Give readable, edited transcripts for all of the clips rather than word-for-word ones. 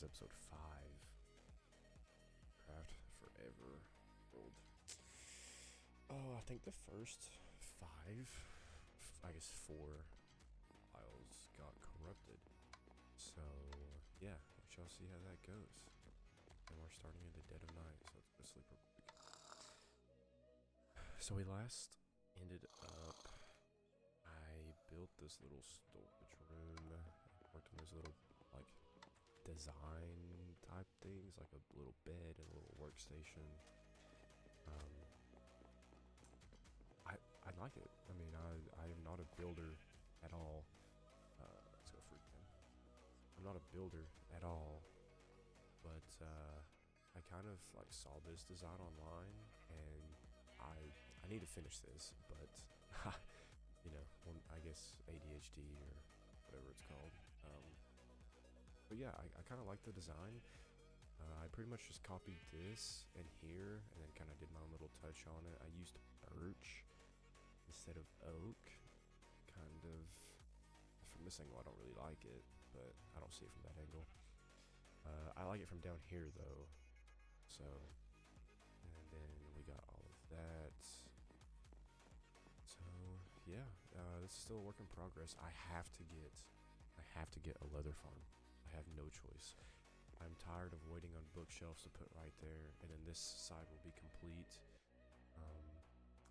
episode 5. Craft forever. World. Oh, I think the first 5, I guess 4 files got corrupted. So, yeah, we shall see how that goes. And we're starting in the dead of night, so let's go to sleep real quick. So we last ended up, I built this little storage room, worked on those little, like, design type things, like a little bed and a little workstation. I like it. I mean, I am not a builder at all. Let's go freak them. I'm not a builder at all, but I kind of like saw this design online, and I need to finish this, but you know, I guess ADHD or whatever it's called. But yeah, I kind of like the design. I pretty much just copied this and here, and then kind of did my own little touch on it. I used birch instead of oak, kind of. From this angle, I don't really like it, but I don't see it from that angle. I like it from down here though. So, and then we got all of that. So yeah, this is still a work in progress. I have to get a leather farm. I have no choice. I'm tired of waiting on bookshelves to put right there, and then this side will be complete.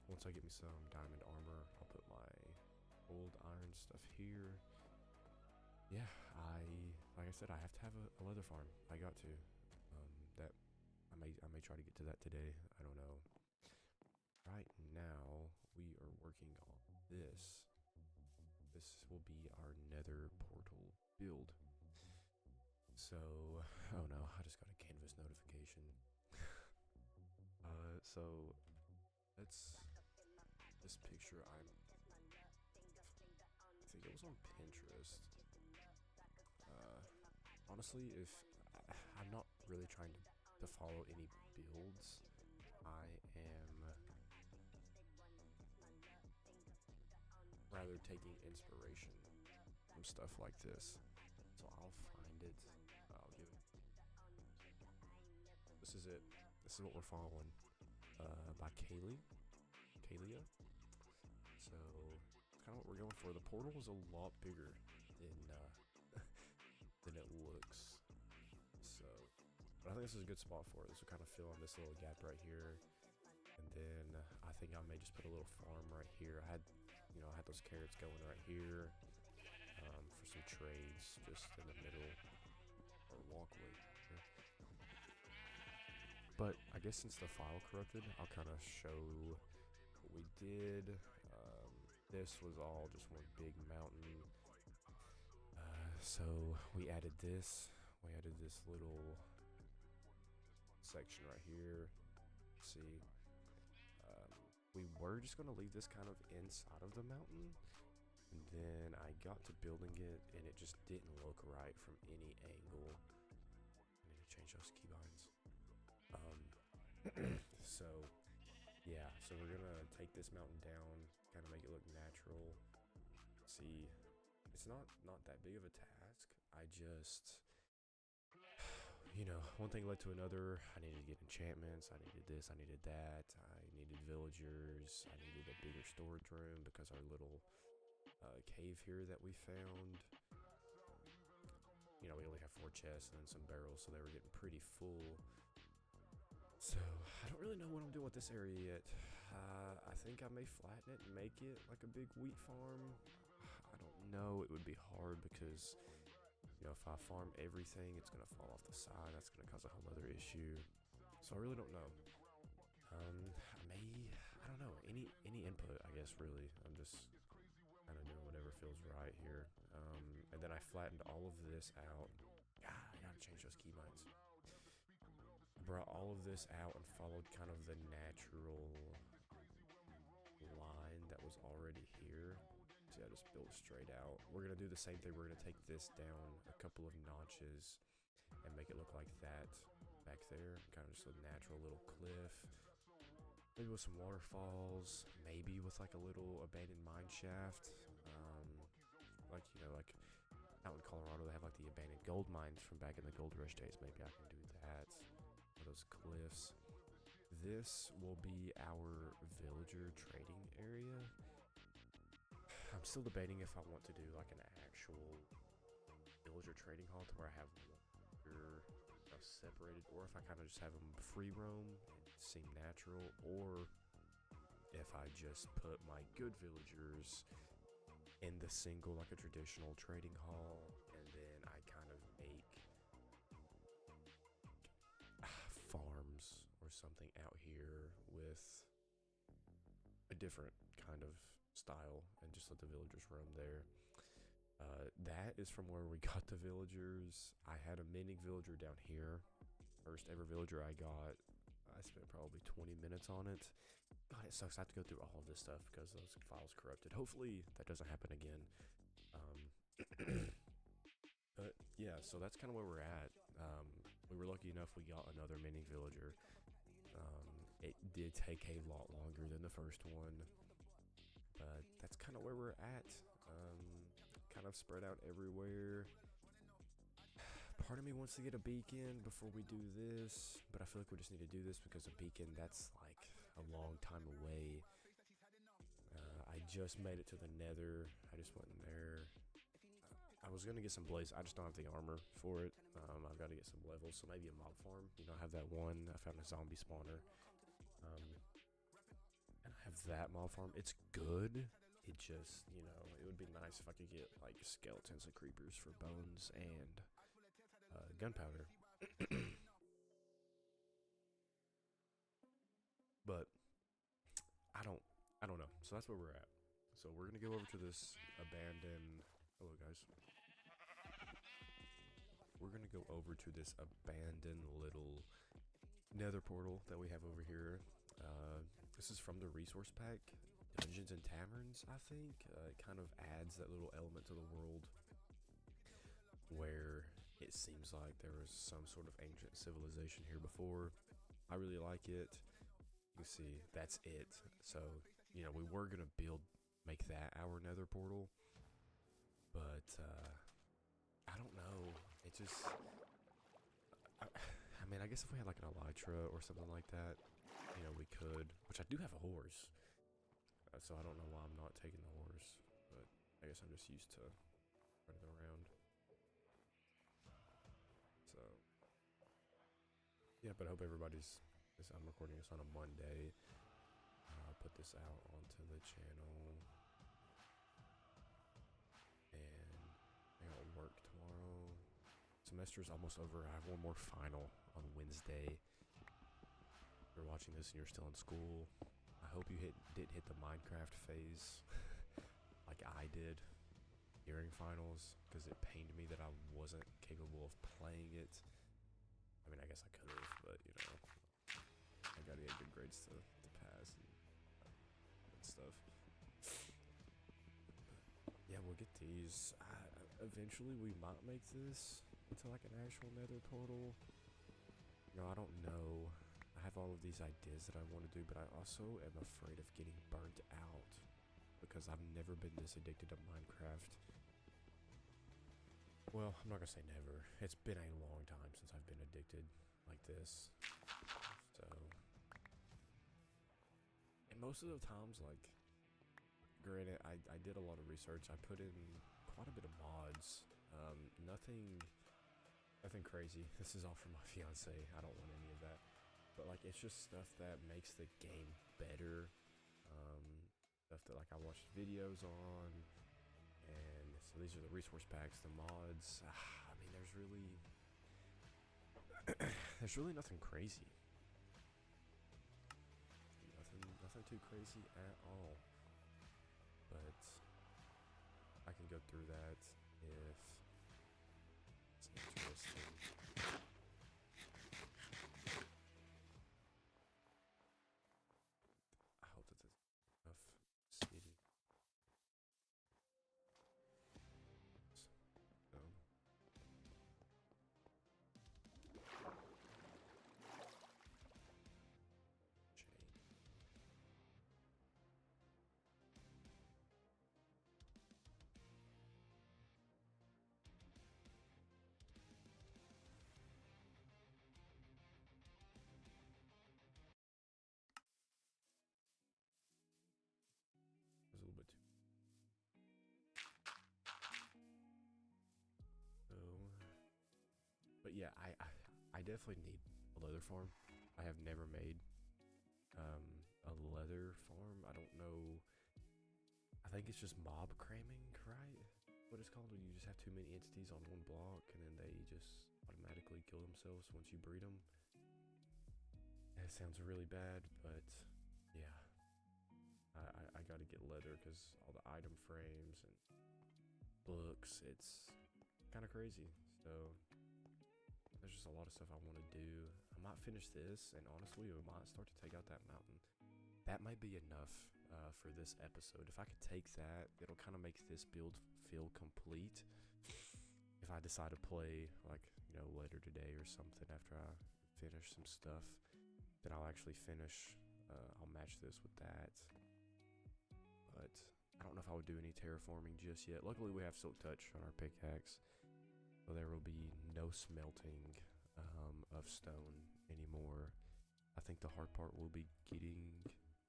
Once I get me some diamond armor, I'll put my old iron stuff here. Yeah, like I said, I have to have a leather farm. I got to. That I may try to get to that today. I don't know. Right now we are working on this. This will be our nether portal build. So, oh no, I just got a canvas notification. So this picture I think it was on Pinterest. Honestly, if I'm not really trying to follow any builds, I am rather taking inspiration from stuff like this. So I'll find it. I'll give it. This is it. This is what we're following. By Kalia. So it's kind of what we're going for. The portal is a lot bigger than it looks. So, but I think this is a good spot for it. This will kind of fill in this little gap right here. And then I think I may just put a little farm right here. I had those carrots going right here for some trades just in the middle or walkway. But I guess since the file corrupted, I'll kind of show what we did. This was all just one big mountain. So we added this. We added this little section right here. See, we were just gonna leave this kind of inside of the mountain, and then I got to building it, and it just didn't look right from any angle. I need to change those keybinds. So yeah, so we're gonna take this mountain down, kind of make it look natural. See, it's not that big of a task. I just, one thing led to another. I needed to get enchantments. I needed this. I needed that. I needed villagers. I needed a bigger storage room because our little cave here that we found, we only have 4 chests and then some barrels, so they were getting pretty full. So I don't really know what I'm doing with this area yet. I think I may flatten it and make it like a big wheat farm. I don't know. It would be hard because, if I farm everything, it's going to fall off the side. That's going to cause a whole other issue. So I really don't know. I don't know. Any input, I guess, really. I'm just kind of doing whatever feels right here. And then I flattened all of this out. God, I got to change those keybinds. Brought all of this out and followed kind of the natural line that was already here. So I just built straight out. We're gonna do the same thing. We're gonna take this down a couple of notches and make it look like that back there. Kind of just a natural little cliff. Maybe with some waterfalls. Maybe with like a little abandoned mine shaft. Like out in Colorado, they have like the abandoned gold mines from back in the gold rush days. Maybe I can do that. Or those cliffs. This will be our villager trading area. I'm still debating if I want to do like an actual villager trading hall to where I have water separated, or if I kind of just have them free roam and seem natural, or if I just put my good villagers in the single, like a traditional trading hall, and then I kind of make farms or something out here with a different kind of style and just let the villagers roam there. That is from where we got the villagers. I had a mending villager down here. First ever villager I got. I spent probably 20 minutes on it. God, it sucks. I have to go through all of this stuff because those files corrupted. Hopefully that doesn't happen again. But yeah, so that's kind of where we're at. We were lucky enough we got another mending villager. It did take a lot longer than the first one, but that's kind of where we're at. Kind of spread out everywhere. Part of me wants to get a beacon before we do this, but I feel like we just need to do this because a beacon, that's like a long time away. I just made it to the nether. I just went in there. I was going to get some blaze. I just don't have the armor for it. I've got to get some levels, so maybe a mob farm. You know, I have that one. I found a zombie spawner. And I have that mob farm. It's good. It just, you know, it would be nice if I could get like skeletons and creepers for bones and gunpowder. But I don't know. So that's where we're at. So we're gonna go over to this abandoned. Hello guys. We're gonna go over to this abandoned little nether portal that we have over here. This is from the resource pack, Dungeons and Taverns, I think. It kind of adds that little element to the world where it seems like there was some sort of ancient civilization here before. I really like it. You see, that's it. So, you know, we were gonna make that our nether portal, but I don't know. It just, I mean, I guess if we had like an elytra or something like that, you know, we could. Which I do have a horse, so I don't know why I'm not taking the horse. But I guess I'm just used to running around. So yeah, but I hope everybody's. I'm recording this on a Monday. I'll put this out onto the channel, and I got work tomorrow. Semester's almost over. I have one more final on Wednesday. If you're watching this and you're still in school, I hope you didn't hit the Minecraft phase like I did during finals, because it pained me that I wasn't capable of playing it. I mean, I guess I could have, but you know, I gotta get good grades to pass and stuff. Yeah, we'll get these. Eventually, we might make this into like an actual nether portal. You know, I don't know. I have all of these ideas that I want to do, but I also am afraid of getting burnt out because I've never been this addicted to Minecraft. Well, I'm not gonna say never. It's been a long time since I've been addicted like this. So, and most of the times, like, granted, I did a lot of research. I put in quite a bit of mods. Nothing crazy. This is all for my fiance. I don't want any of that. But like, it's just stuff that makes the game better. Stuff that like I watched videos on, and so these are the resource packs, the mods. I mean, there's really nothing crazy. Nothing too crazy at all. But I can go through that if it's interesting. I hope that there's enough seating. So. yeah, I definitely need a leather farm. I have never made a leather farm. I don't know. I think it's just mob cramming, right? What it's called when you just have too many entities on one block and then they just automatically kill themselves once you breed them. That sounds really bad, but yeah. I gotta get leather because all the item frames and books, it's kind of crazy. So there's just a lot of stuff I want to do. I might finish this, and honestly, we might start to take out that mountain. That might be enough for this episode. If I could take that, it'll kind of make this build feel complete. If I decide to play, like, you know, later today or something after I finish some stuff, then I'll actually finish. I'll match this with that. But I don't know if I would do any terraforming just yet. Luckily, we have Silk Touch on our pickaxe, so there will be no smelting of stone anymore. I think the hard part will be getting,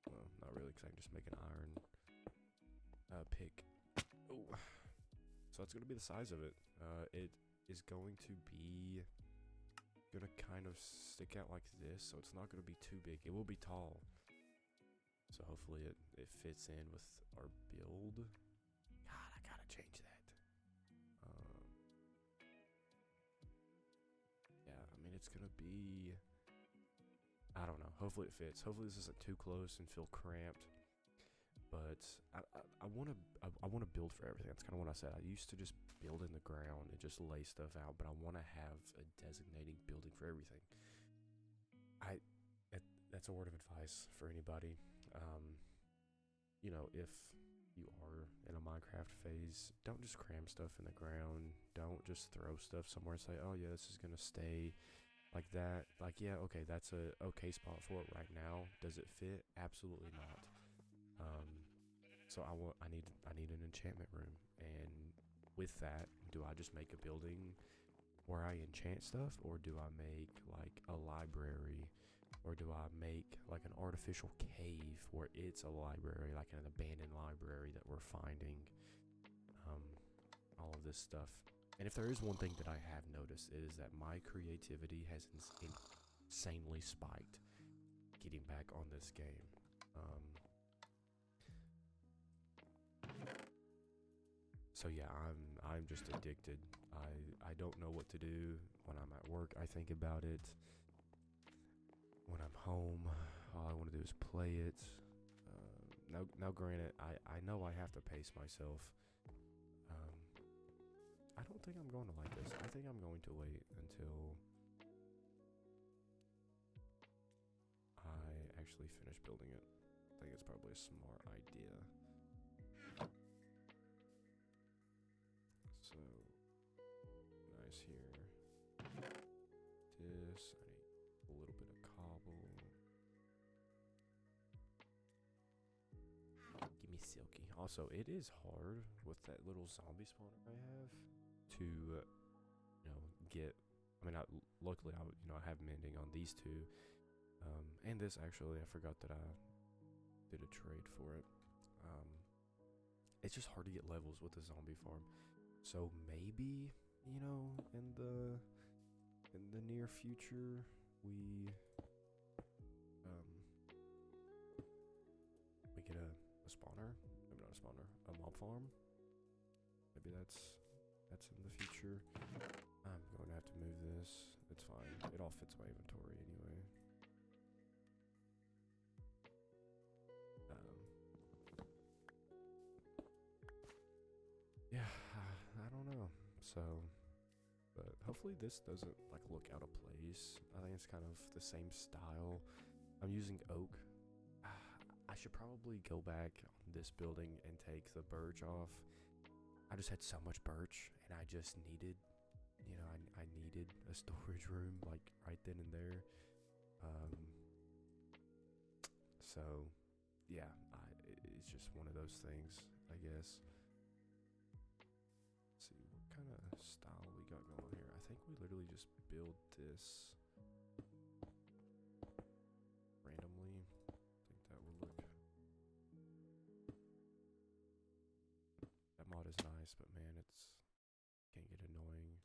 well, not really, because I can just make an iron pick. Oh, so that's going to be the size of it. It is going to be kind of stick out like this, so it's not going to be too big. It will be tall. So hopefully it fits in with our build. God, I gotta change that. Yeah, I mean, it's gonna be, I don't know. Hopefully it fits. Hopefully this isn't too close and feel cramped. But I wanna build for everything. That's kind of what I said. I used to just build in the ground and just lay stuff out, but I want to have a designating building for everything. That's a word of advice for anybody. You know, if you are in a Minecraft phase, don't just cram stuff in the ground. Don't just throw stuff somewhere and say, oh yeah, this is gonna stay like that. Like, yeah, okay, that's a okay spot for it right now. Does it fit? Absolutely not. So I need an enchantment room, and with that, do I just make a building where I enchant stuff, or do I make like a library, or do I make like an artificial cave where it's a library, like an abandoned library that we're finding? All of this stuff. And if there is one thing that I have noticed, it is that my creativity has insanely spiked getting back on this game. So yeah, I'm just addicted. I don't know what to do when I'm at work. I think about it. When I'm home, all I want to do is play it. Now granted, I know I have to pace myself. I don't think I'm going to like this. I think I'm going to wait until I actually finish building it. I think it's probably a smart idea. So, nice here. This, I need a little bit of cobble. Give me silky. Also, it is hard with that little zombie spawner I have to, you know, get. I mean, luckily, I have mending on these two, and this actually. I forgot that I did a trade for it. It's just hard to get levels with the zombie farm. So maybe, you know, in the near future, we get a spawner. Maybe not a spawner, a mob farm. Maybe that's in the future. I'm going to have to move this. It's fine. It all fits my inventory anyway. Yeah, I don't know. So, but hopefully this doesn't like look out of place. I think it's kind of the same style. I'm using oak. I should probably go back on this building and take the birch off. I just had so much birch, and I just needed, you know, I needed a storage room like right then and there. So yeah, it's just one of those things, I guess. Let's see what kind of style we got going here. I think we literally just build this randomly. I think that will look. That mod is nice, but man, it's can get annoying.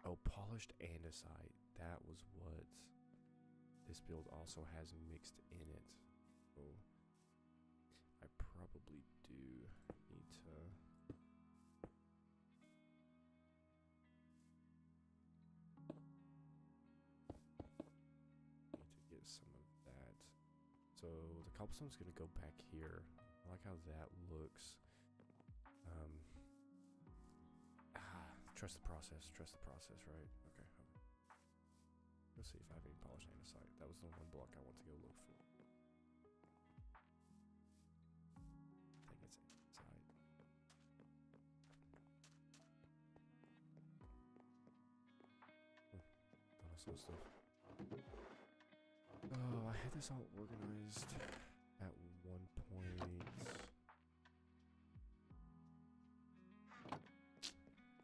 Oh, polished andesite. That was what this build also has mixed in it. So I probably do need to get some of that. So the cobblestone's gonna go back here. I like how that looks. Trust the process, right? Okay. Let's see if I have any polished andesite. That was the one block I want to go look for. I think it's andesite. Thought I saw stuff. Oh, I had this all organized at one point.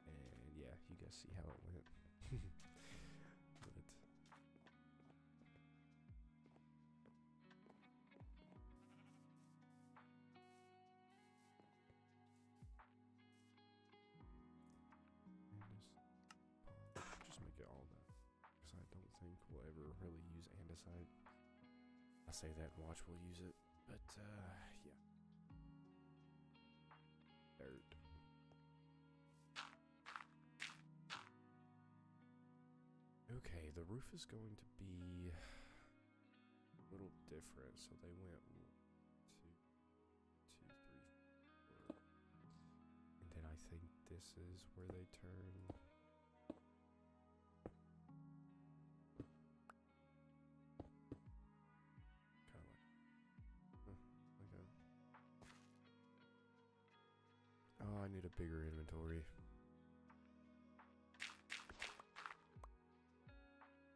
And yeah, you guys see how it went. But just make it all that, because I don't think we'll ever really use andesite. I say that and watch we'll use it, but yeah. Dirt. Okay, the roof is going to be a little different. So they went 1, 2, 3, 4, and then I think this is where they turn. Kind of like, okay. Oh, I need a bigger inventory.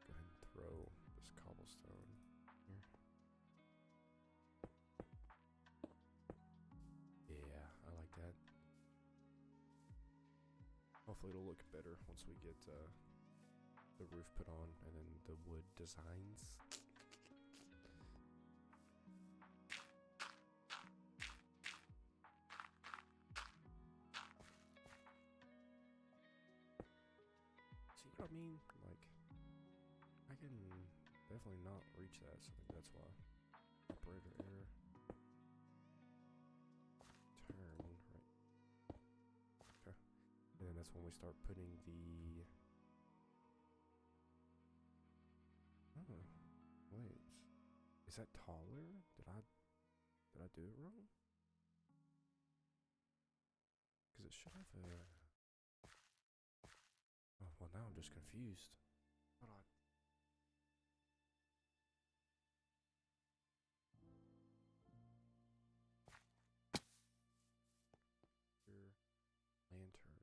Go ahead and throw this cobblestone here. Yeah, I like that. Hopefully it'll look better once we get the roof put on and then the wood designs. See what I mean? Like, I can definitely not reach that, so I think that's why. Operator error. Turn, right. Okay. And then that's when we start putting the... Oh, wait. Is that taller? Did I do it wrong? Because it should have a... Oh, well, now I'm just confused. Hold on. Your lantern.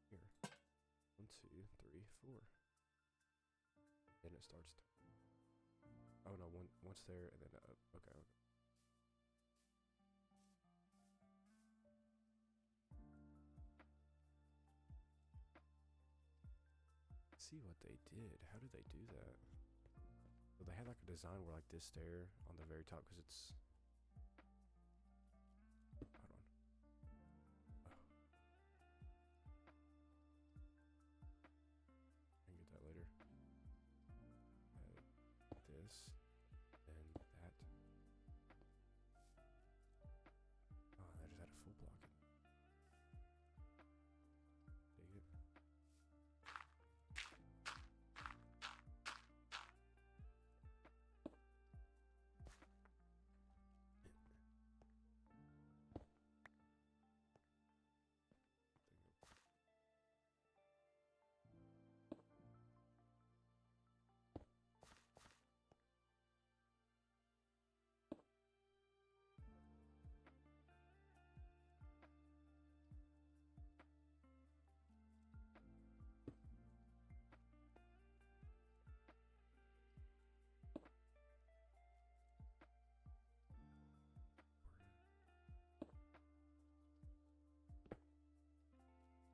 Here. 1, 2, 3, 4. Then it starts to... Oh, no, once there, and then up. Okay. See what they did. How did they do that? Well, they had like a design where like this stair on the very top, because it's... Hold on. Oh. I can get that later. This and that. Oh, I just had a full block. Dig it.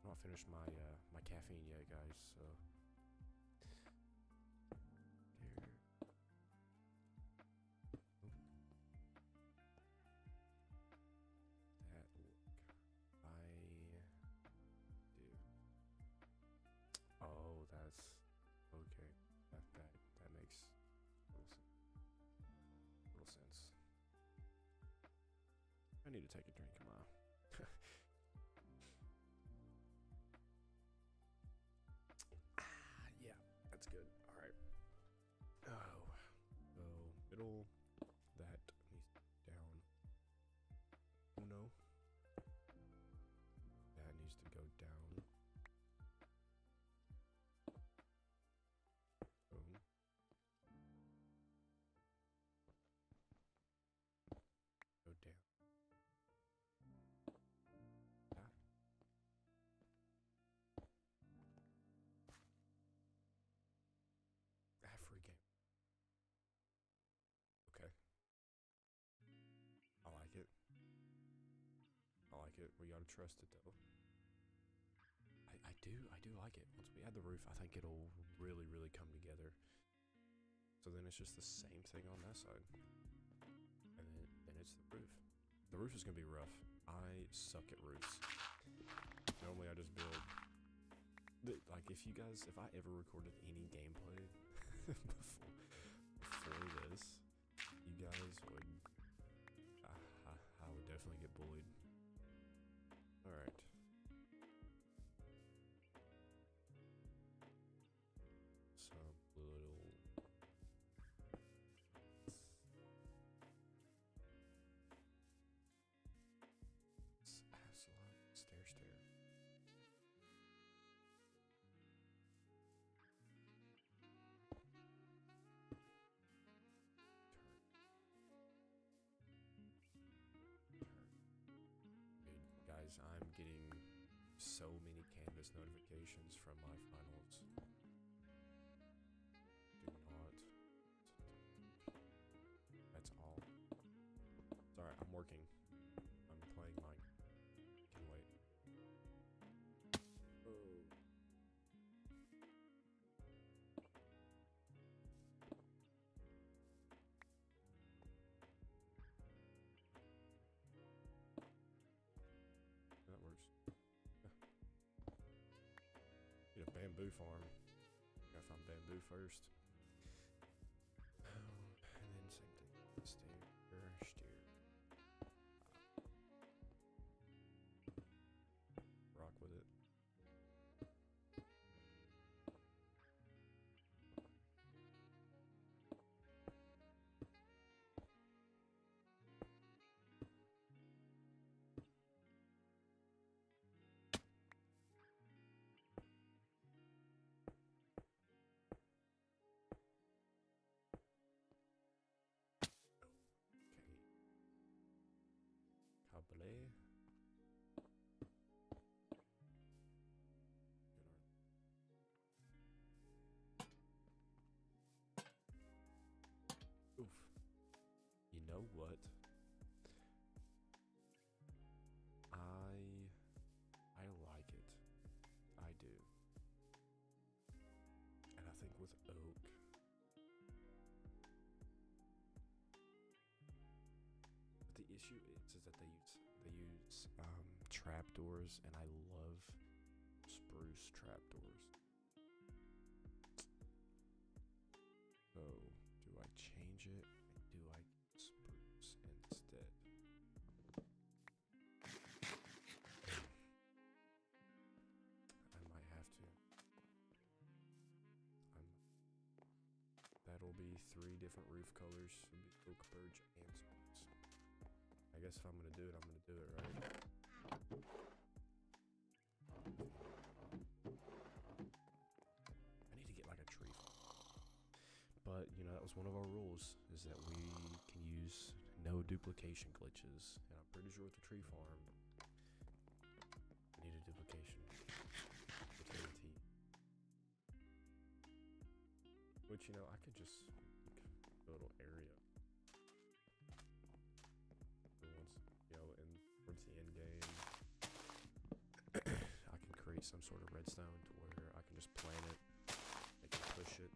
Not finished my my caffeine yet, guys. So here. That look. I do. need to take a drink of my. Yeah, that's good. All right. Oh, so middle. That needs down. Oh no. That needs to go down. Boom. Go down. Ah. Free game. Okay. I like it. I like it. We gotta trust it though. I do like it. Once we add the roof, I think it'll really, really come together. So then it's just the same thing on that side. And then it's the roof. The roof is gonna be rough. I suck at roofs. Normally I just build, like if I ever recorded any gameplay before this, you guys would, I would definitely get bullied. Alright. Some little... Stair. Dude, guys, I'm getting so many Canvas notifications from my finals. Do not. That's all. It's alright, I'm working. I'm playing mine. Can wait. Oh. That works. Need a bamboo farm. Gotta find bamboo first. And then same thing. Steer. Rock with it. Cable. Oof. You know what? I like it. I do. And I think with oak, but the issue is that they use trapdoors, and I love spruce trapdoors. So, do I change it? Do I get spruce instead? I might have to. That'll be 3 different roof colors. It'll be oak, birch, and spruce. I guess if I'm gonna do it, I'm gonna do it, right? I need to get like a tree farm. But, you know, that was one of our rules, is that we can use no duplication glitches. And I'm pretty sure with the tree farm, I need a duplication. T. Which, you know, I could just make a little area. Once, you know, and towards the end game, I can create some sort of redstone to where I can just plant it, I can push it.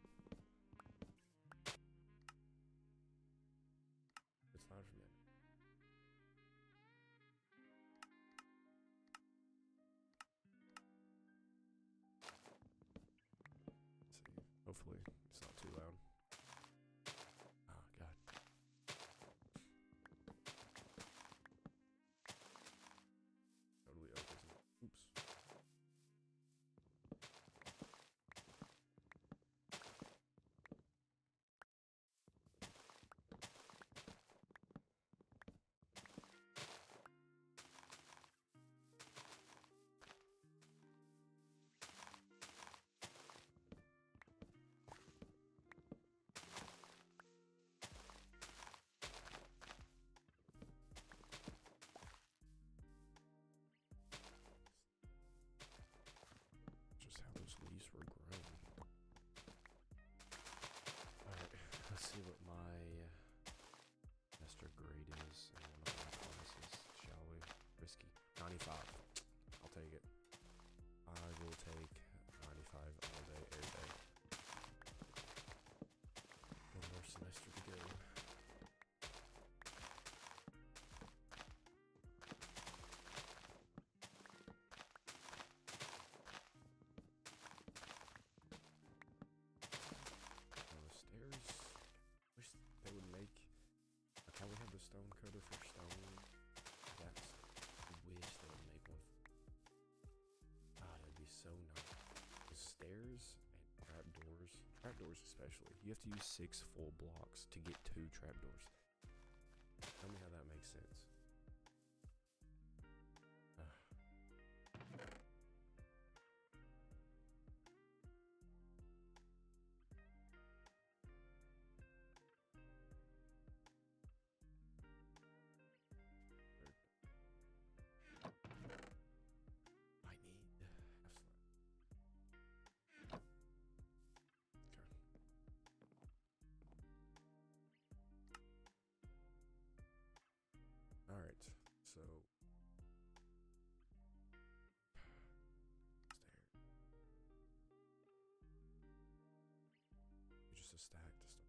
It's fine for me. Let's see. Hopefully it's not too loud. Oh god. trapdoors especially. You have to use 6 full blocks to get 2 trapdoors. Tell me how that makes sense. I need Alright, so just a stack to start.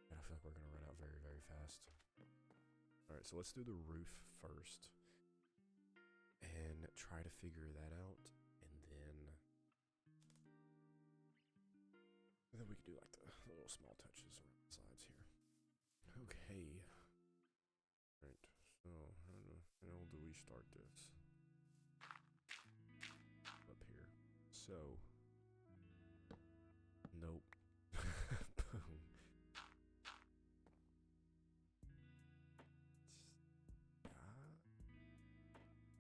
And I feel like we're gonna run out very, very fast. Alright, so let's do the roof first and try to figure that out, and then we can do like the little small touches around the sides here. Okay. Alright, so how do we start this? Up here. So, nope. Boom.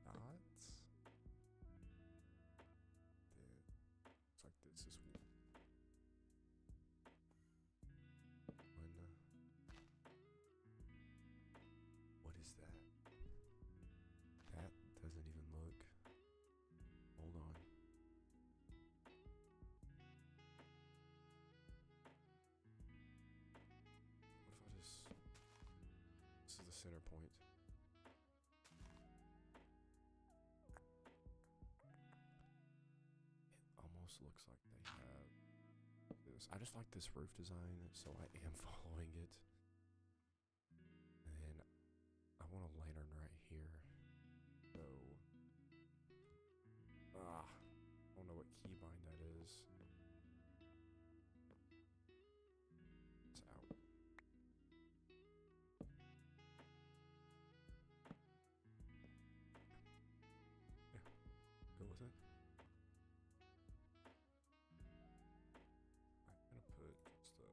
Dots. Then it's like this is one. What is that? That doesn't even look. Hold on. What if I just... This is the center point. It almost looks like they have this. I just like this roof design, so I am following it. And then I want a lantern right here. So, I don't know what keybind that is. It's out. Yeah, go with it. I'm gonna put just a...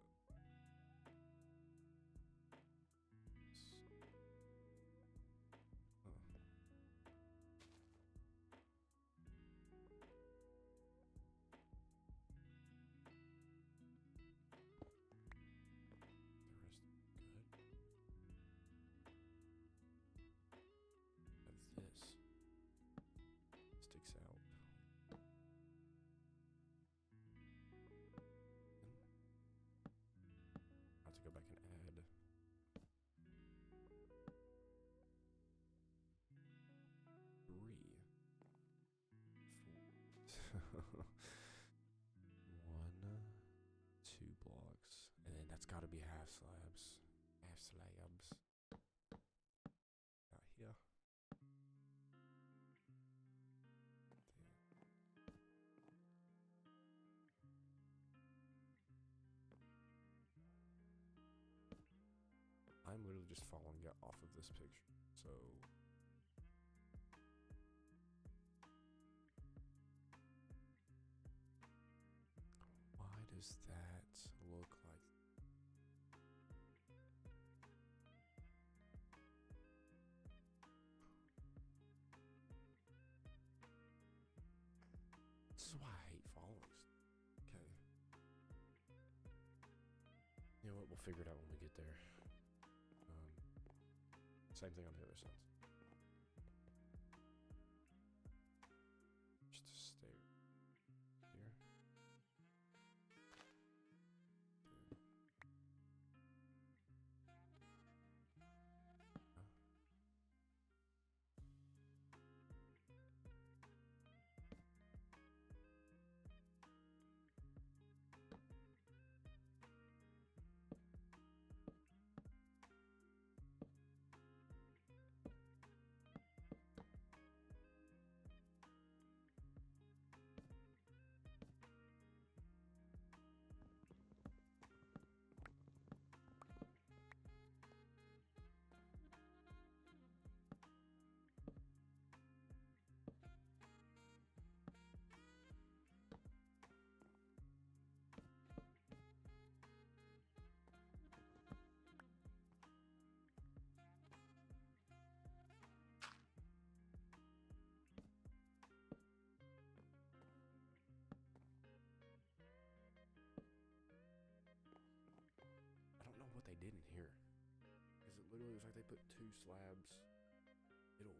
This sticks out. I have to go back and add 3, 4. 1, 2 blocks, and then that's got to be half slabs. Half slabs. Out here. I'm literally just following it off of this picture, so why does that look like? This is why I hate following. Okay. You know what? We'll figure it out when we get there. Same thing on the other sides. Just a stair here. literally looks like they put 2 slabs middle,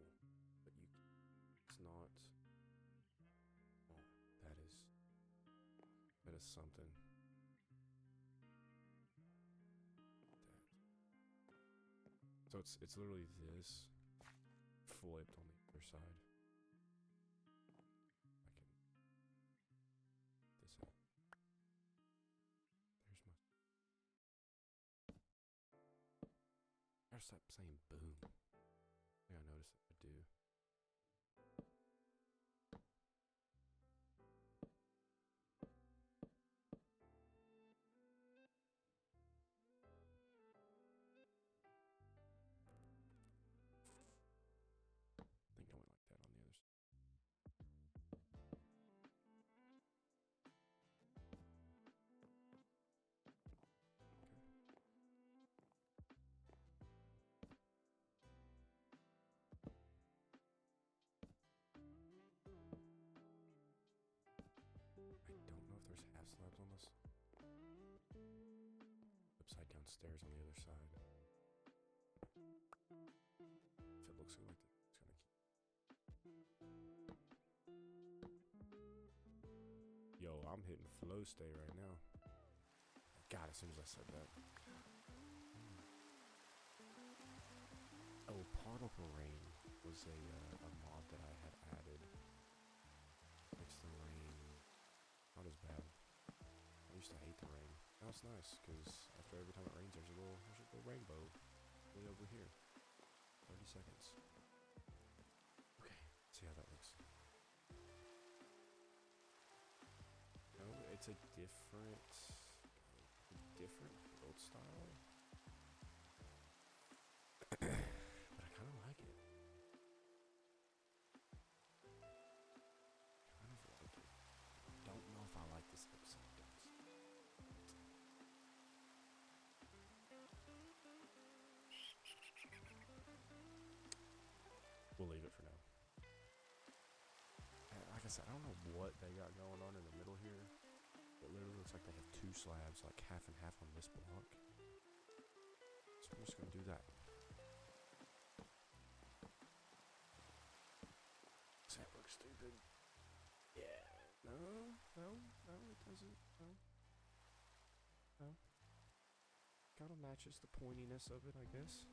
but it's not. Oh, that is something. That. So it's literally this flipped on the other side. I can this out. There's my. I gotta stop saying boom. I think I noticed that I do. I think I went like that on the other side. I don't know if there's half slabs on this. Upside down stairs on the other side. If it looks like that, it's gonna keep. Yo, I'm hitting flow stay right now. God, as soon as I said that. Oh, particle rain was a mod that I had added. Makes the rain not as bad. I used to hate the rain. Now it's nice because after every time it rains, there's a little rainbow way over here. 30 seconds. Okay, let's see how that looks. No, it's a different build style. But I kind of like it. Kind of like it. Don't know if I like this upside down. We'll leave it for now. Like I said, I don't know what they got going on in the middle here. It literally looks like they have 2 slabs, like half and half on this block. So I'm just gonna do that. Does that look stupid? Yeah. No, it doesn't. No. Kind of matches the pointiness of it, I guess.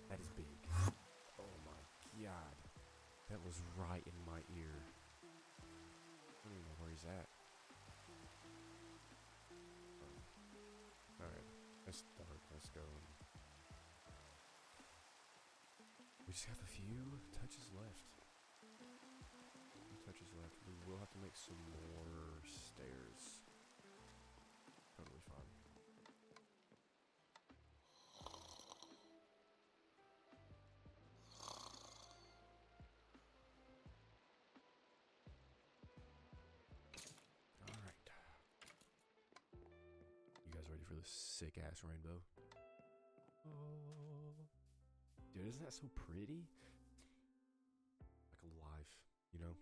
That is big. Oh my god. That was right in my ear. I don't even know where he's at. Alright, let's start. Let's go. We just have a few touches left. We will have to make some more stairs. Totally fine. Alright. You guys ready for this sick ass rainbow? Oh. Dude, isn't that so pretty? Like alive, you know?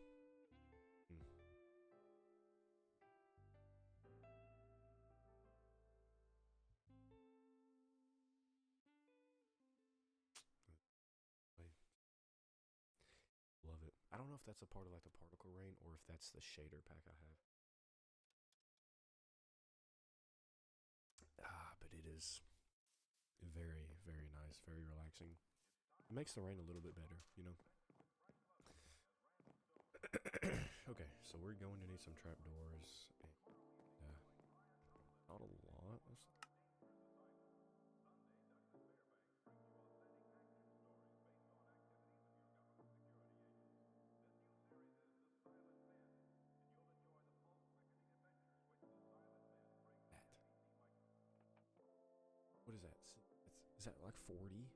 Love it. I don't know if that's a part of like the particle rain or if that's the shader pack I have. But it is very, very nice, very relaxing. It makes the rain a little bit better, you know? Okay, so we're going to need some trapdoors. Not a lot. What is that? Is Is that like 40?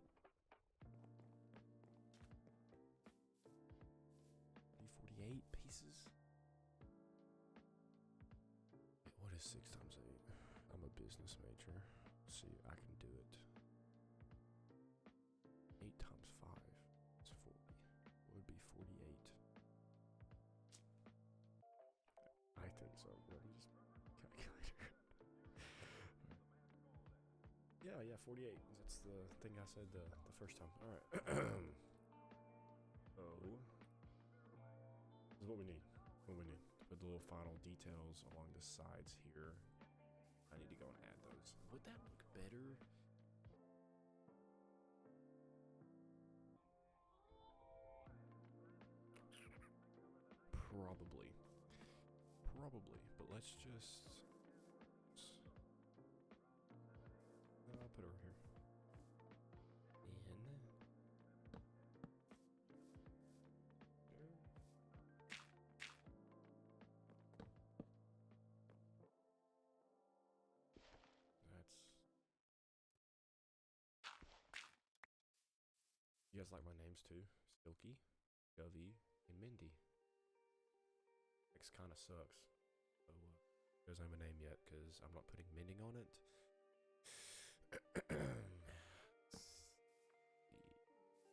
48 pieces? What is 6 times 8? I'm a business major. Let's see, I can do it. 8 times 5 is 40. What would be 48? I think so. Let me just calculator. Yeah, 48. That's the thing I said the first time. Alright. So, this is what we need. With the little final details along the sides here. I need to go and add those. Would that look better? Probably. But let's just... I'll put it over here. You guys like my names too? Silky, Govey, and Mindy. X kind of sucks. So, it doesn't have a name yet because I'm not putting mending on it.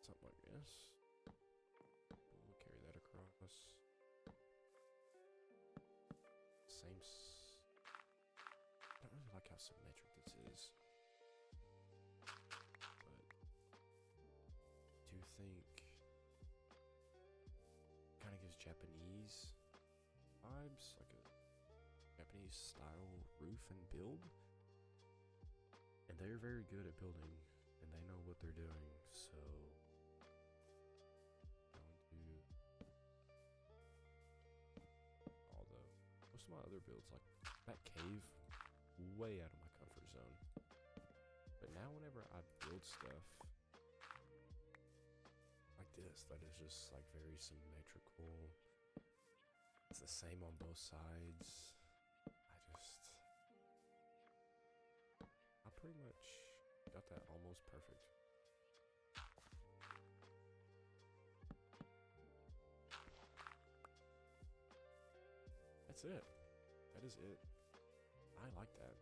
Something like this. We'll carry that across. Same. I don't really like how symmetric this is. Do think kind of gives Japanese vibes, like a Japanese style roof and build, and they're very good at building and they know what they're doing. So although most of my other builds, like that cave, way out of my comfort zone, but now whenever I build stuff this that is just like very symmetrical, it's the same on both sides, I pretty much got that almost perfect. That's it. That is it. I like that.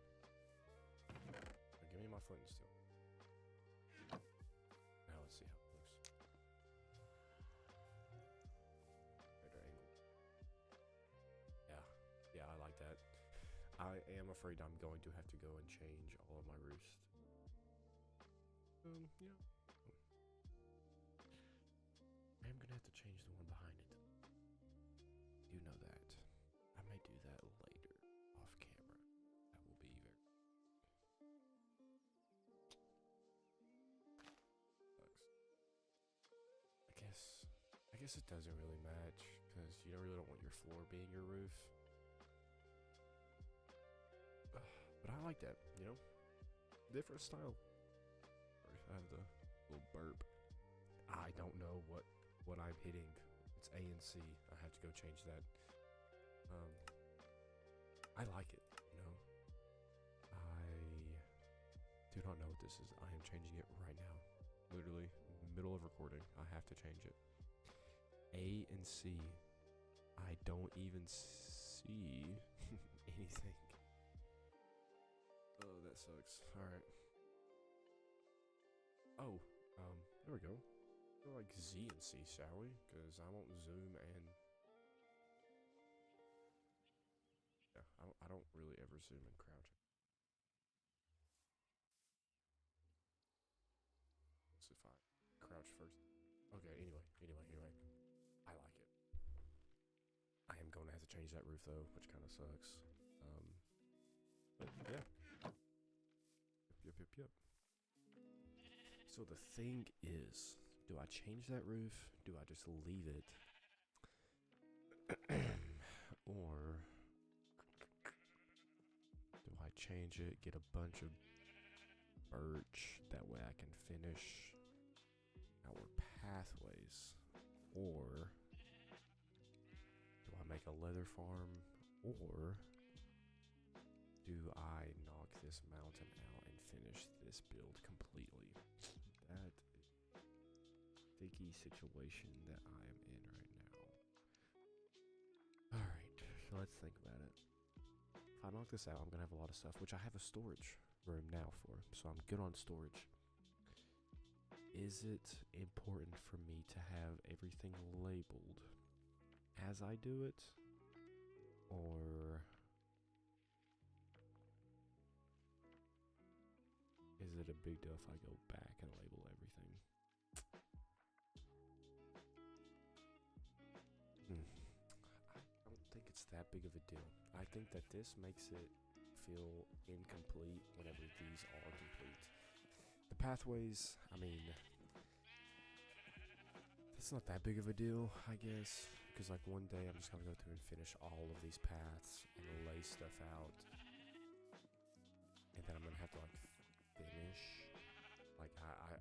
Now give me my flint and steel. Now let's see how it looks. Better angle. Yeah, I like that. I am afraid I'm going to have to go and change all of my roost. Yeah. I am gonna have to change the one behind it. You know that. I may do that later, off camera. That will be very... Sucks. I guess it doesn't really match, because you really don't want your floor being your roof. But I like that, you know? Different style. I have the little burp. I don't know what I'm hitting. It's A and C. I have to go change that. I like it, you know? I do not know what this is. I am changing it right now. Literally, middle of recording. I have to change it. A and C. I don't even see anything. Oh, that sucks. Alright. Oh, there we go. We'll like Z and C, shall we? Because I won't zoom and... Yeah, I don't really ever zoom and crouch. Let's see if I crouch first. Okay, anyway. I like it. I am going to have to change that roof though, which kind of sucks. But yeah. Yep. So the thing is, do I change that roof? Do I just leave it? Or do I change it, get a bunch of birch, that way I can finish our pathways? Or do I make a leather farm? Or do I knock this mountain out and finish this build completely. That sticky situation that I am in right now. Alright, so let's think about it. If I knock this out, I'm gonna have a lot of stuff, which I have a storage room now for, so I'm good on storage. Is it important for me to have everything labeled as I do it? Or is it a big deal if I go back and label everything? I don't think it's that big of a deal. I think that this makes it feel incomplete whenever these are complete. The pathways, I mean, that's not that big of a deal, I guess, because like one day I'm just gonna go through and finish all of these paths and lay stuff out, and then I'm gonna have to like finish. Like I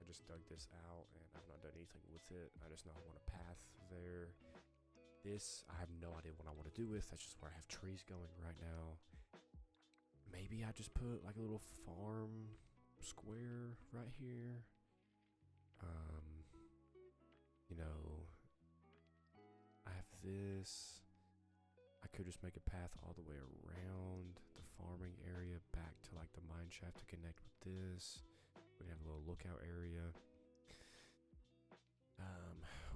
just dug this out and I've not done anything with it. I just know I want a path there. This I have no idea what I want to do with. That's just where I have trees going right now. Maybe I just put like a little farm square right here. You know, I have this. I could just make a path all the way around the farming area back to like the mine shaft to connect with this. We have a little lookout area.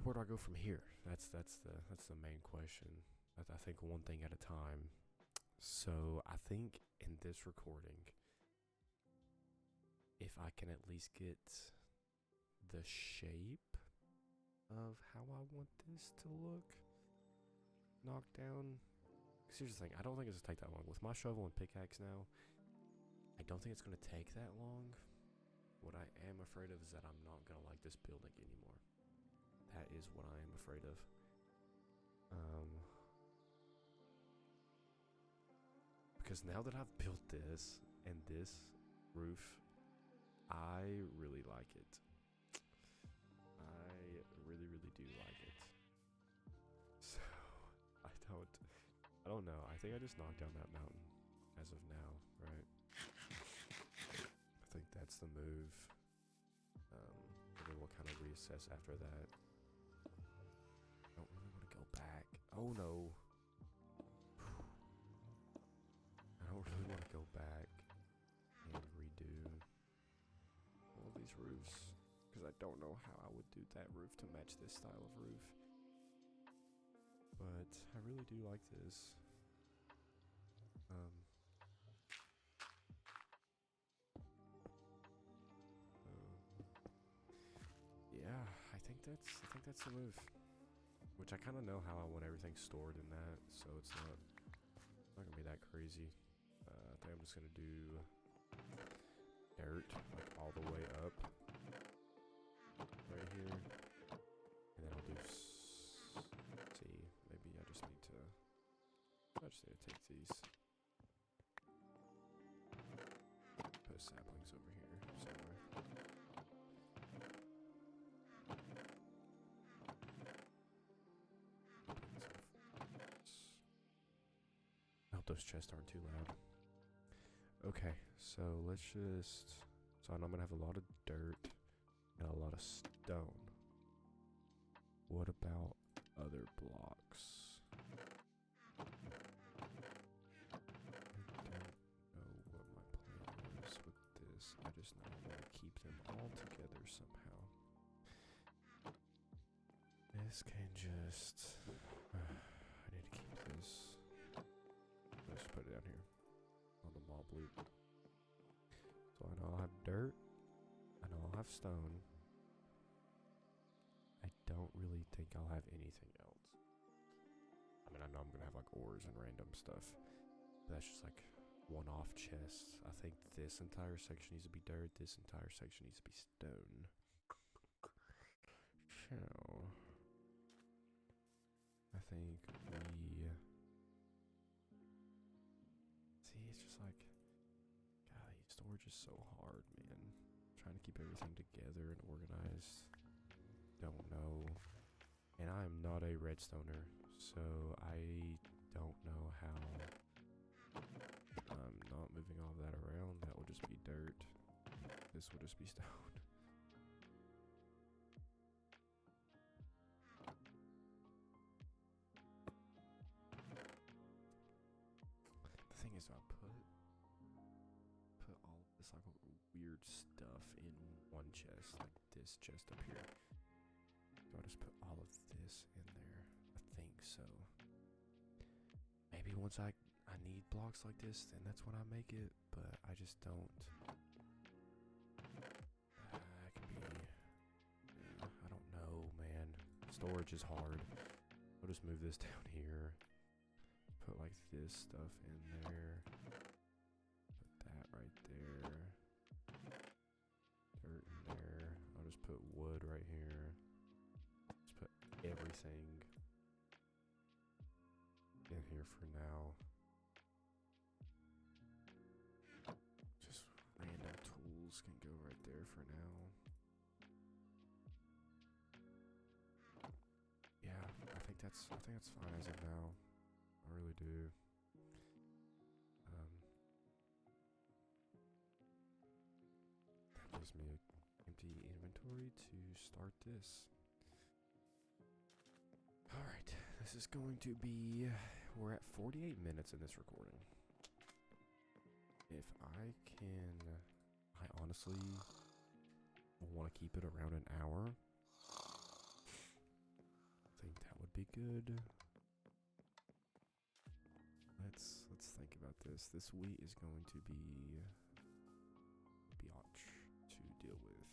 Where do I go from here? That's the main question. I think one thing at a time. So I think in this recording, if I can at least get the shape of how I want this to look knocked down. Because here's the thing, I don't think it's gonna take that long. With my shovel and pickaxe now, I don't think it's gonna take that long. What I am afraid of is that I'm not gonna like this building anymore. That is what I am afraid of. Because now that I've built this and this roof, I really like it. I really do like it. So I don't know. I think I just knocked down that mountain as of now, right? I think that's the move. And then we'll kind of reassess after that. I don't really want to go back. Oh no. I don't really want to go back and redo all these roofs, because I don't know how I would do that roof to match this style of roof. But I really do like this. Yeah, I think that's the move. Which I kind of know how I want everything stored in that, so it's not gonna be that crazy. I think I'm just gonna do dirt like all the way up right here, and then I'll do. See, maybe I just need to take these, put saplings over here somewhere. I hope those chests aren't too loud. Okay, so let's just. So I'm gonna have a lot of dirt and a lot of stone. What about other blocks? I don't know what my plan is with this. I just know I want to keep them all together somehow. This can just. I need to keep this. Let's put it down here on the mob loop. So I know I'll have dirt. I know I'll have stone. I don't really think I'll have anything else. I mean, I know I'm gonna have like ores and random stuff. But that's just like one-off chests. I think this entire section needs to be dirt. This entire section needs to be stone. So I think we. See, it's just like, golly, storage is so hard, man. Trying to keep everything together and organized. Don't know. And I am not a redstoner, so I don't know how. I'm not moving all of that This will just be stone. The thing is, I put all of this like weird stuff in one chest, like this chest up here. So I'll just put all of this in there. I think so. Maybe once I need blocks like this, then that's when I make it, but I just don't. It can be, I don't know, man. Storage is hard. I'll just move this down here. Put like this stuff in there. Put that right there. Dirt in there. I'll just put wood right here. Just put everything in here for now. Just random tools can go right there for now. Yeah, I think that's fine as of now. I really do. That gives me an empty inventory to start this. Alright, this is going to be, we're at 48 minutes in this recording. If I honestly want to keep it around an hour. I think that would be good. Let's think about this. This wheat is going to be biatch to deal with.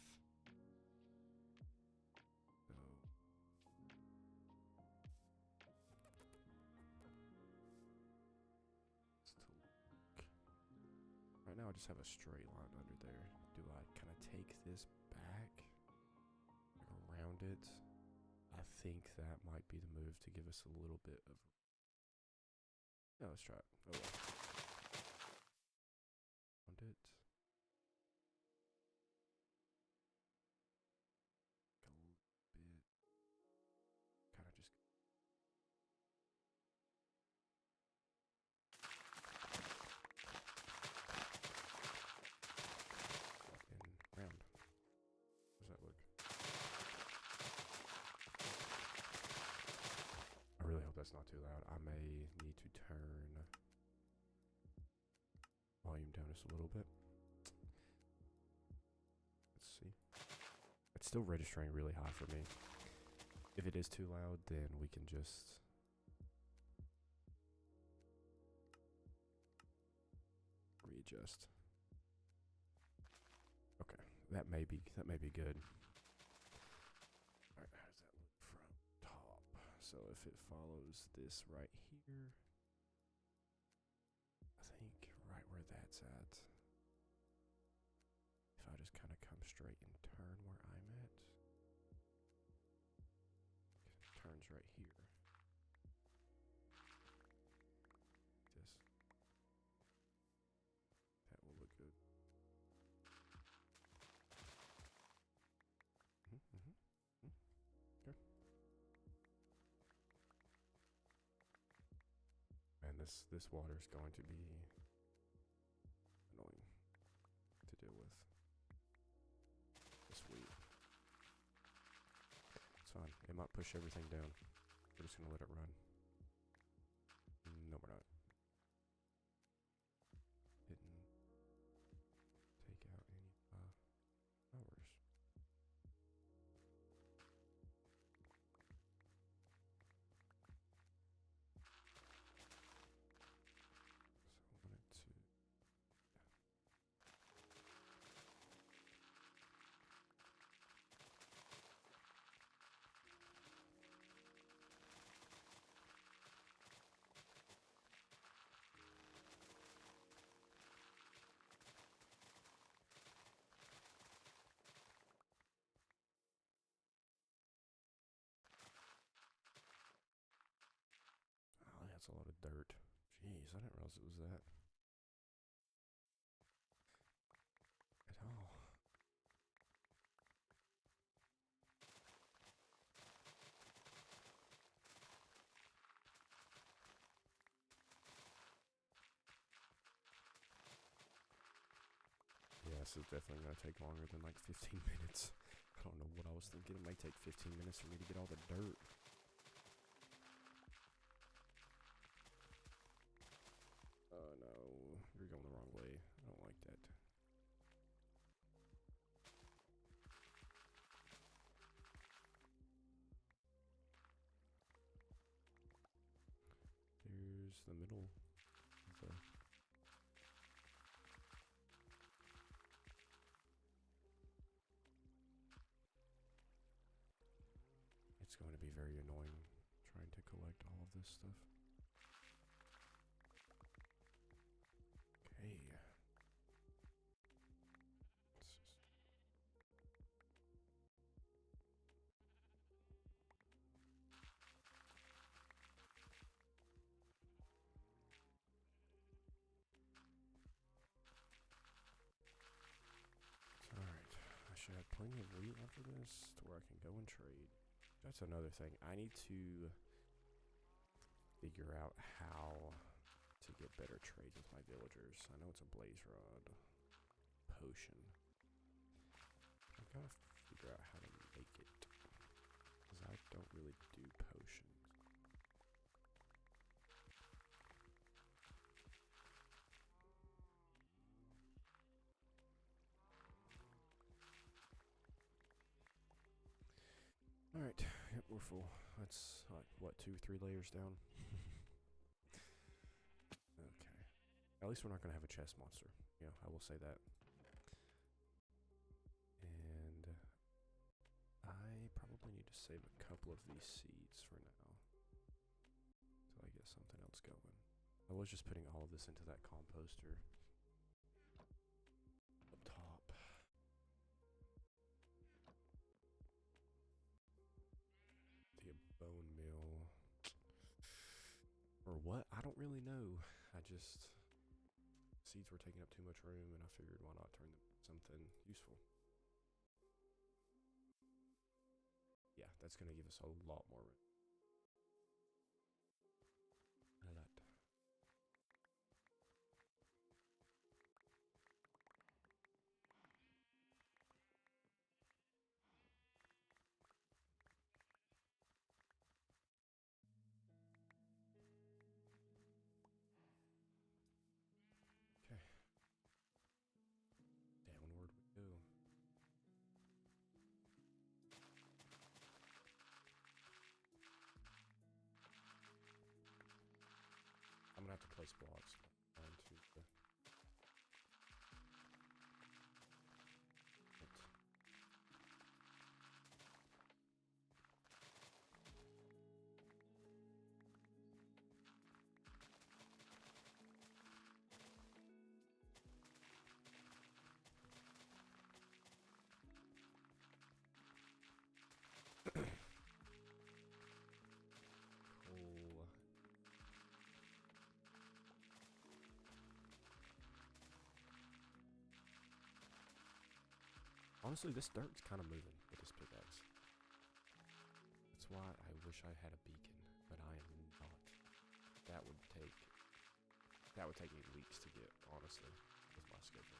So right now I just have a straight line under there. Do I kind of take this back around it? I think that might be the move to give us a little bit of. Yeah, let's try it. Oh well. Around it. A little bit. Kind of just. And round. How does that look? I really hope that's not too loud. I may need to turn volume down just a little bit. Let's see. It's still registering really high for me. If it is too loud, then we can just readjust. Okay, that may be good. All right, how does that look from top? So if it follows this right here, I think right where that's at. If I just kind of come straight and turn where I'm at, it turns right here. This. That will look good. Okay. And this water is going to be annoying to deal with. This wheat. It's fine. It might push everything down. We're just gonna let it run. No, we're not. Didn't take out any flowers. Oh, that's a lot of dirt. Jeez, I didn't realize it was that. At all. Yeah, this is definitely going to take longer than like 15 minutes. I don't know what I was thinking. It may take 15 minutes for me to get all the dirt. Oh no, you're going the wrong way. I don't like that. Here's the middle of the... It's going to be very annoying trying to collect all of this stuff. Okay. Alright, I should have plenty of wheat after this to where I can go and trade. That's another thing. I need to figure out how to get better trades with my villagers. I know it's a blaze rod potion. I've got to figure out how to make it, because I don't really do potions. Alright, yep, we're full. That's, what, 2-3 layers down? Okay. At least we're not going to have a chest monster. Yeah, I will say that. And I probably need to save a couple of these seeds for now, until I get something else going. I was just putting all of this into that composter up top. The bone meal. Or what? I don't really know. I just... Seeds were taking up too much room, and I figured why not turn them into something useful. Yeah, that's going to give us a lot more room. A lot. Okay. Downward we go. I'm gonna have to place blocks onto the... Cool. Honestly, this dirt's kind of moving with this pickaxe. That's why I wish I had a beacon, but I am not. That would take me weeks to get, honestly, with my schedule.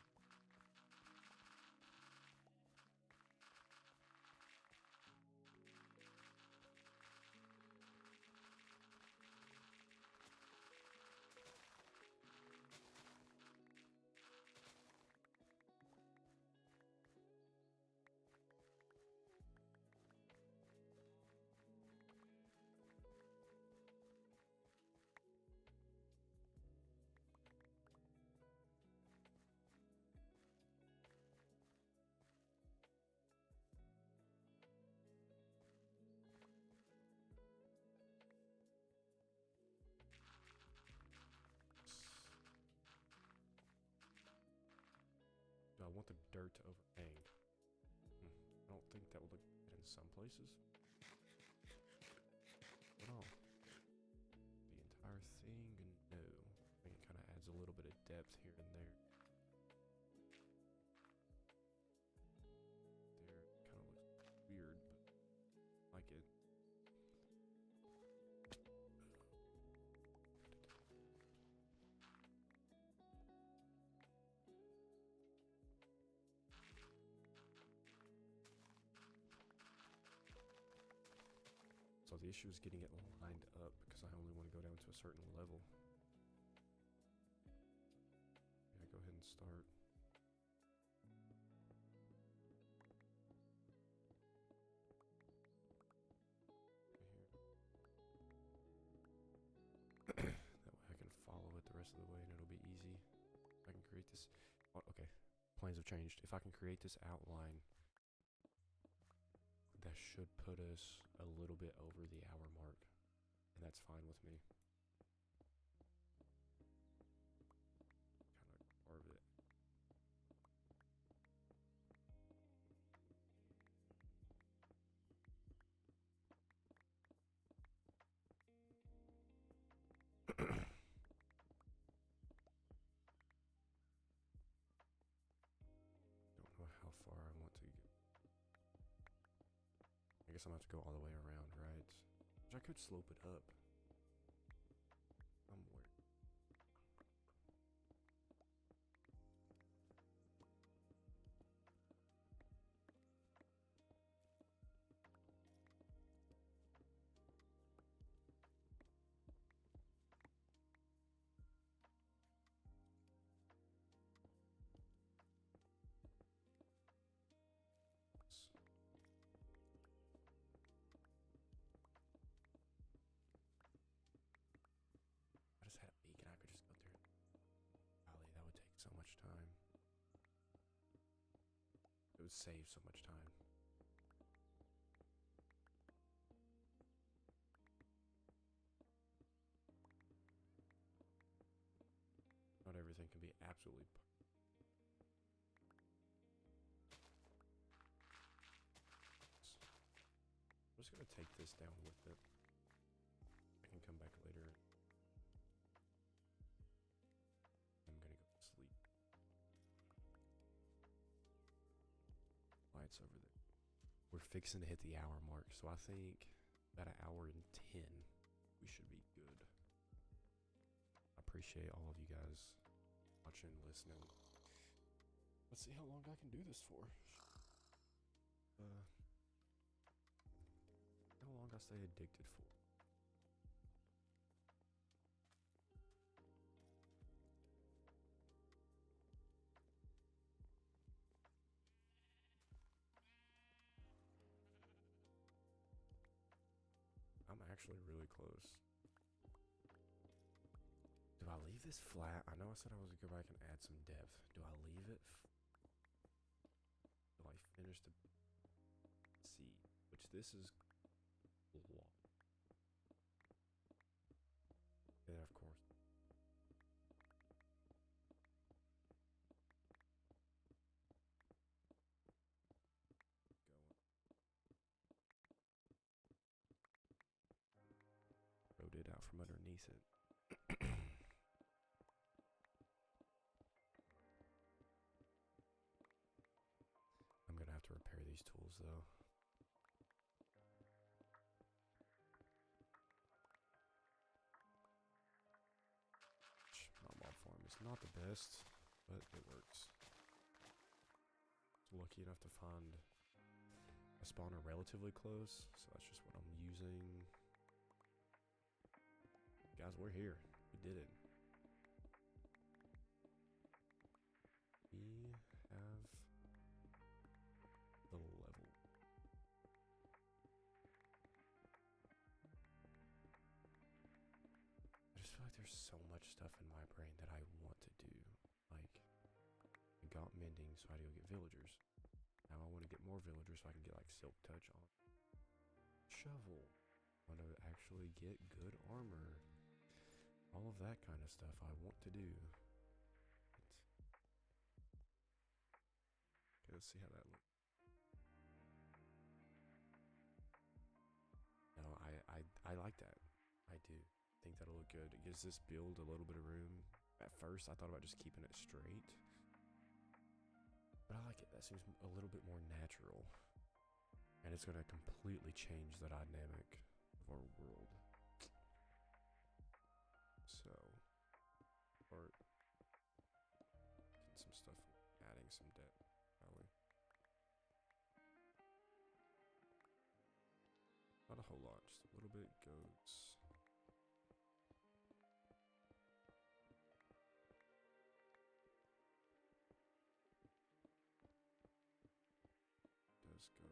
Do I want the dirt to overhang? I don't think that would look good in some places. But no. The entire thing, no. I think it kind of adds a little bit of depth here and there. There, it kind of looks weird, but I like it. The issue is getting it lined up because I only want to go down to a certain level. Yeah, go ahead and start. That way I can follow it the rest of the way and it'll be easy. If I can create this. Oh, okay, plans have changed. If I can create this outline, that should put us a little bit over the hour mark, and that's fine with me. Kind of carve it. Don't know how far I want to go. I guess I'm gonna have to go all the way around, right? Which I could slope it up. I'm worried. I just had a beacon, I could just go through. Golly, that would take so much time. It would save so much time. Not everything can be absolutely I'm just gonna take this down with it. I can come back later. I'm gonna go to sleep. Lights over there. We're fixing to hit the hour mark, so I think about an hour and 10, we should be good. I appreciate all of you guys watching, listening. Let's see how long I can do this for. How long I stay addicted for. I'm actually really close. Do I leave this flat? I know I said I was gonna go back and add some depth. Do I leave it? Do I finish the C? Which this is long. Yeah, of course. Rode it out from underneath it. I'm gonna have to repair these tools though. My mob farm is not the best, but it works. Lucky enough to find a spawner relatively close, so that's just what I'm using. Guys, we're here. We did it. We have the level. I just feel like there's so much stuff in my brain that I want to do. Like, I got mending, so I had to go get villagers. Now I want to get more villagers so I can get like silk touch on. Shovel. I want to actually get good armor. All of that kind of stuff I want to do. Okay, let's see how that looks. No, I like that. I do. I think that'll look good. It gives this build a little bit of room. At first, I thought about just keeping it straight. But I like it. That seems a little bit more natural. And it's going to completely change the dynamic of our world. So, start getting some stuff, adding some depth, probably. Not a whole lot, just a little bit. it goes. Does go.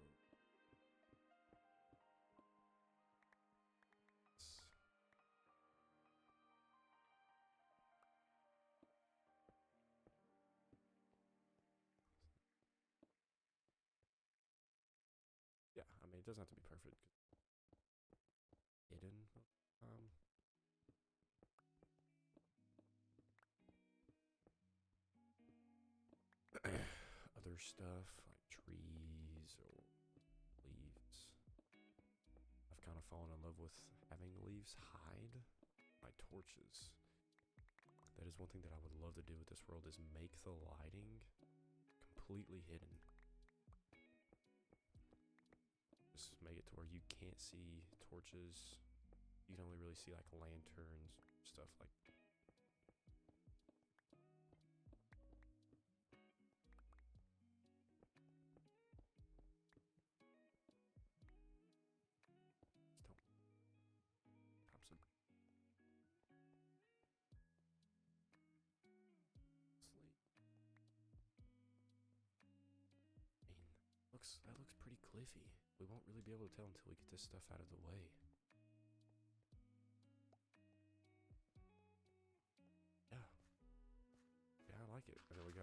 Yeah, I mean, it doesn't have to be perfect. Hidden. Other stuff like trees or leaves. I've kind of fallen in love with having leaves hide my torches. That is one thing that I would love to do with this world is make the lighting completely hidden. Just make it to where you can't see torches. You can only really see like lanterns, stuff like that. That looks pretty cliffy. We won't really be able to tell until we get this stuff out of the way. Yeah. Yeah, I like it. And then we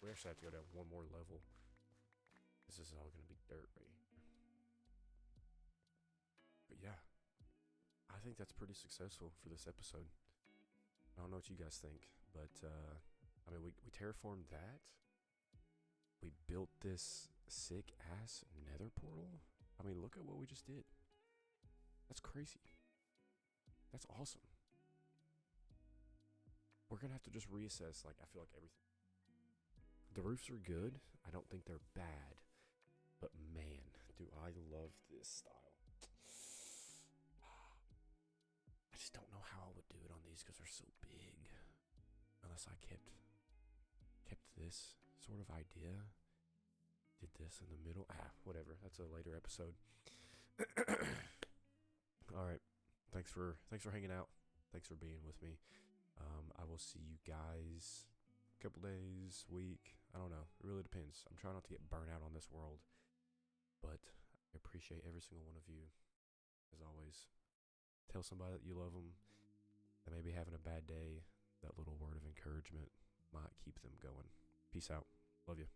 actually have to go down one more level. This is all gonna be dirt right here. But yeah, I think that's pretty successful for this episode. I don't know what you guys think, but I mean, we terraformed that. We built this sick ass nether portal. I mean, look at what we just did. That's crazy. That's awesome. We're gonna have to just reassess. Like, I feel like everything. The roofs are good. I don't think they're bad. But man, do I love this style. I just don't know how I would do it on these because they're so big. Unless I kept this sort of idea. Did this in the middle. Whatever. That's a later episode. All right. Thanks for hanging out. Thanks for being with me. I will see you guys a couple days, week. I don't know. It really depends. I'm trying not to get burnt out on this world. But I appreciate every single one of you. As always, tell somebody that you love them. That may be having a bad day. That little word of encouragement might keep them going. Peace out. Love you.